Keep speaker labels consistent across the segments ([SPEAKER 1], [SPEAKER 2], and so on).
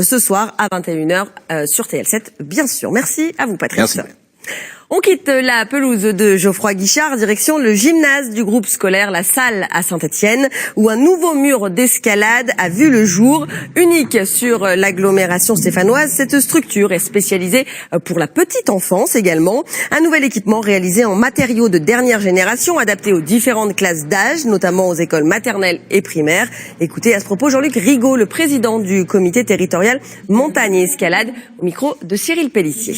[SPEAKER 1] ce soir à 21h sur TL7, bien sûr. Merci à vous, Patrice.
[SPEAKER 2] Merci.
[SPEAKER 1] On quitte la pelouse de Geoffroy Guichard, direction le gymnase du groupe scolaire La Salle à Saint-Étienne, où un nouveau mur d'escalade a vu le jour. Unique sur l'agglomération stéphanoise, cette structure est spécialisée pour la petite enfance également. Un nouvel équipement réalisé en matériaux de dernière génération, adapté aux différentes classes d'âge, notamment aux écoles maternelles et primaires. Écoutez à ce propos Jean-Luc Rigaud, le président du comité territorial montagne et escalade, au micro de Cyril Pellissier.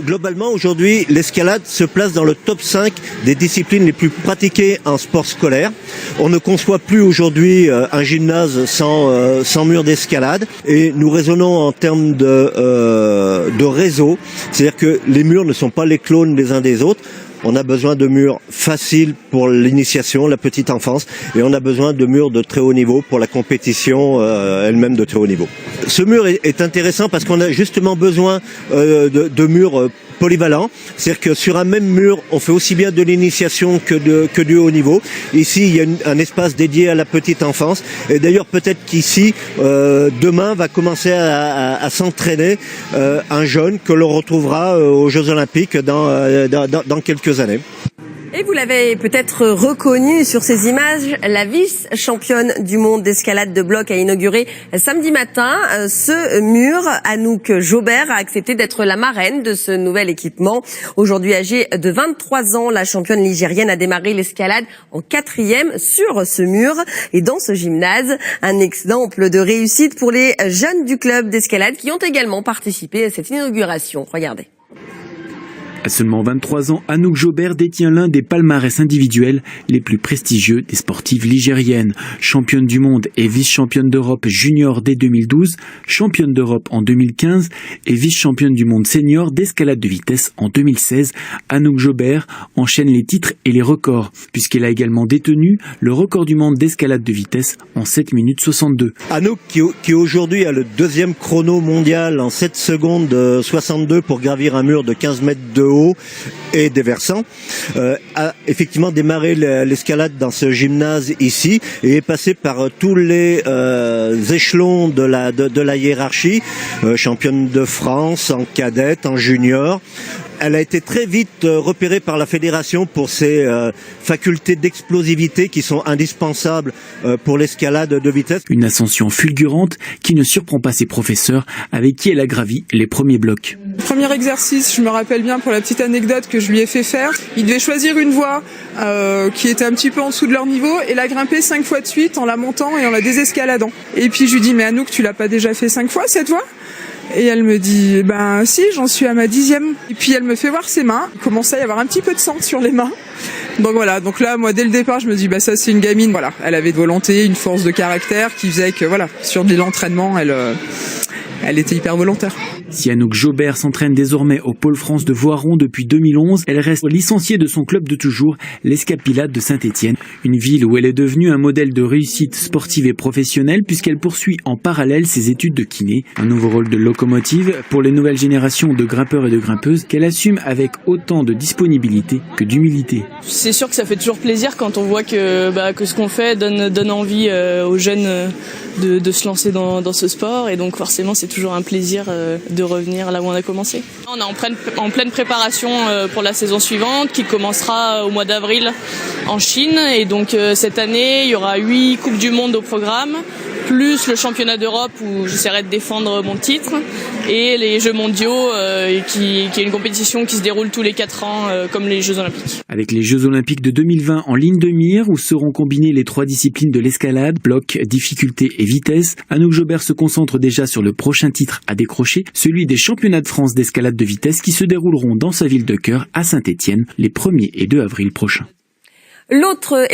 [SPEAKER 3] Globalement, aujourd'hui, l'escalade se place dans le top 5 des disciplines les plus pratiquées en sport scolaire. On ne conçoit plus aujourd'hui un gymnase sans mur d'escalade. Et nous raisonnons en termes de réseau. C'est-à-dire que les murs ne sont pas les clones les uns des autres. On a besoin de murs faciles pour l'initiation, la petite enfance, et on a besoin de murs de très haut niveau pour la compétition elle-même de très haut niveau. Ce mur est intéressant parce qu'on a justement besoin de murs polyvalents, c'est-à-dire que sur un même mur, on fait aussi bien de l'initiation que du haut niveau. Ici, il y a un espace dédié à la petite enfance, et d'ailleurs peut-être qu'ici, demain, va commencer à s'entraîner un jeune que l'on retrouvera aux Jeux Olympiques dans quelques années.
[SPEAKER 1] Et vous l'avez peut-être reconnu sur ces images, la vice-championne du monde d'escalade de bloc a inauguré samedi matin ce mur. Anouk Jobert a accepté d'être la marraine de ce nouvel équipement. Aujourd'hui âgée de 23 ans, la championne ligérienne a démarré l'escalade en 4e sur ce mur. Et dans ce gymnase, un exemple de réussite pour les jeunes du club d'escalade qui ont également participé à cette inauguration. Regardez.
[SPEAKER 4] À seulement 23 ans, Anouk Jobert détient l'un des palmarès individuels les plus prestigieux des sportives ligériennes. Championne du monde et vice-championne d'Europe junior dès 2012, championne d'Europe en 2015 et vice-championne du monde senior d'escalade de vitesse en 2016, Anouk Jobert enchaîne les titres et les records, puisqu'elle a également détenu le record du monde d'escalade de vitesse en 7 minutes 62.
[SPEAKER 3] Anouk, qui aujourd'hui a le 2e chrono mondial en 7 secondes 62 pour gravir un mur de 15 mètres de haut et des versants, a effectivement démarré l'escalade dans ce gymnase ici et est passé par tous les échelons de la hiérarchie, championne de France en cadette, en junior. Elle a été très vite repérée par la fédération pour ses facultés d'explosivité qui sont indispensables pour l'escalade de vitesse.
[SPEAKER 4] Une ascension fulgurante qui ne surprend pas ses professeurs avec qui elle a gravi les premiers blocs.
[SPEAKER 5] Premier exercice, je me rappelle bien pour la petite anecdote que je lui ai fait faire. Il devait choisir une voie qui était un petit peu en dessous de leur niveau et la grimper 5 fois de suite en la montant et en la désescaladant. Et puis je lui dis, mais Anouk, tu l'as pas déjà fait 5 fois cette voie ? Et elle me dit, ben si, j'en suis à ma 10e. Et puis elle me fait voir ses mains. Il commençait à y avoir un petit peu de sang sur les mains. Donc voilà, donc là, moi, dès le départ, je me dis, bah ça, c'est une gamine. Voilà, elle avait de volonté, une force de caractère qui faisait que, voilà, sur de l'entraînement, elle était hyper volontaire.
[SPEAKER 4] Si Anouk Jobert s'entraîne désormais au Pôle France de Voiron depuis 2011, elle reste licenciée de son club de toujours, l'Escapilade de Saint-Étienne. Une ville où elle est devenue un modèle de réussite sportive et professionnelle puisqu'elle poursuit en parallèle ses études de kiné. Un nouveau rôle de locomotive pour les nouvelles générations de grimpeurs et de grimpeuses qu'elle assume avec autant de disponibilité que d'humilité.
[SPEAKER 6] C'est sûr que ça fait toujours plaisir quand on voit que ce qu'on fait donne envie aux jeunes de se lancer dans ce sport et donc forcément c'est toujours un plaisir de revenir là où on a commencé. On est en pleine préparation pour la saison suivante qui commencera au mois d'avril en Chine et donc cette année il y aura 8 Coupes du Monde au programme plus le championnat d'Europe où j'essaierai de défendre mon titre et les Jeux mondiaux qui est une compétition qui se déroule tous les 4 ans comme les Jeux Olympiques.
[SPEAKER 4] Avec les Jeux Olympiques de 2020 en ligne de mire où seront combinées les 3 disciplines de l'escalade, bloc, difficulté et vitesse, Anouk Jobert se concentre déjà sur le prochain titre à décrocher, celui des championnats de France d'escalade de vitesse qui se dérouleront dans sa ville de cœur à Saint-Étienne les 1er et 2 avril prochains.
[SPEAKER 1] L'autre